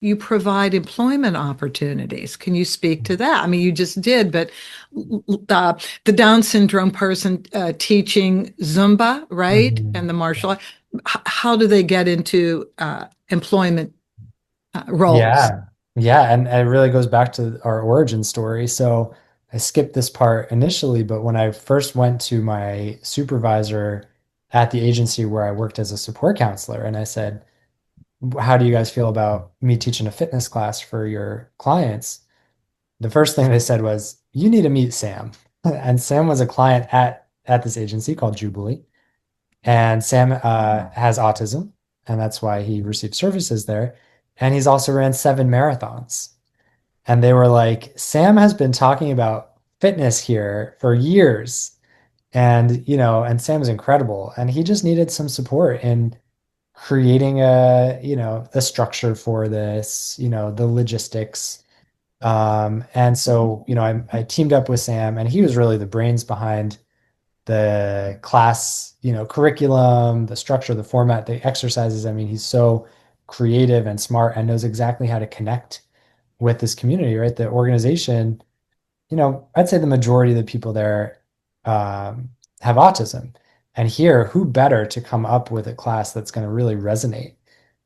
you provide employment opportunities. Can you speak to that? I mean, you just did, but the Down syndrome person teaching Zumba, right? Mhm. And the martial art, how do they get into employment roles? Yeah. Yeah. And it really goes back to our origin story. So I skipped this part initially, but when I first went to my supervisor at the agency where I worked as a support counselor, and I said, how do you guys feel about me teaching a fitness class for your clients? The first thing they said was, you need to meet Sam. And Sam was a client at this agency called Jubilee. And Sam has autism, and that's why he received services there. And he's also ran 7 marathons. And they were like, Sam has been talking about fitness here for years. And, and Sam's incredible. And he just needed some support in creating a structure for this, the logistics. And so, I teamed up with Sam, and he was really the brains behind the class, curriculum, the structure, the format, the exercises. I mean, he's so creative and smart and knows exactly how to connect with this community, right? The organization, I'd say the majority of the people there have autism. And here, who better to come up with a class that's going to really resonate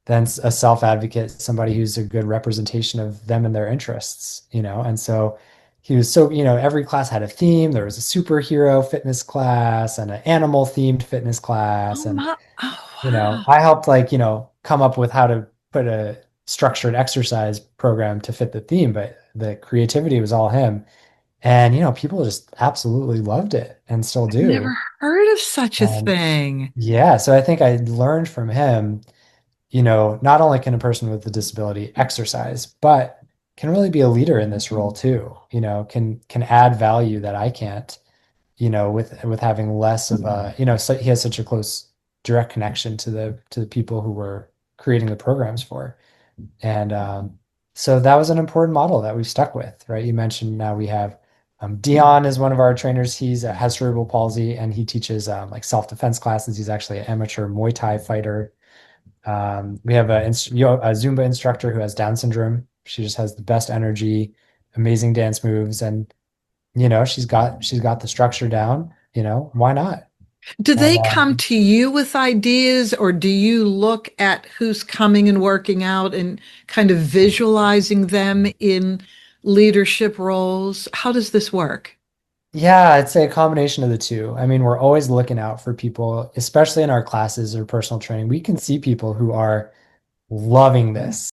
than a self-advocate, somebody who's a good representation of them and their interests, And so he was so, every class had a theme. There was a superhero fitness class and an animal themed fitness Oh class. And, my, oh wow. I helped like, come up with how to put a structured exercise program to fit the theme, but the creativity was all him. And, people just absolutely loved it and still do. Never heard of such a And thing. yeah, so I think I learned from him, not only can a person with a disability exercise, but can really be a leader in this role too, can add value that I can't, with having less of a, so he has such a close direct connection to the people who we're creating the programs for. And so that was an important model that we've stuck with, right? You mentioned now we have Dion is one of our trainers. He's has cerebral palsy, and he teaches like self-defense classes. He's actually an amateur Muay Thai fighter. We have a Zumba instructor who has Down syndrome. She just has the best energy, amazing dance moves, and she's got the structure down. Why not? Do And they come to you with ideas, or do you look at who's coming and working out and kind of visualizing them in leadership roles? How does this work? yeah, I'd say a combination of the two. I mean, we're always looking out for people, especially in our classes or personal training. We can see people who are loving this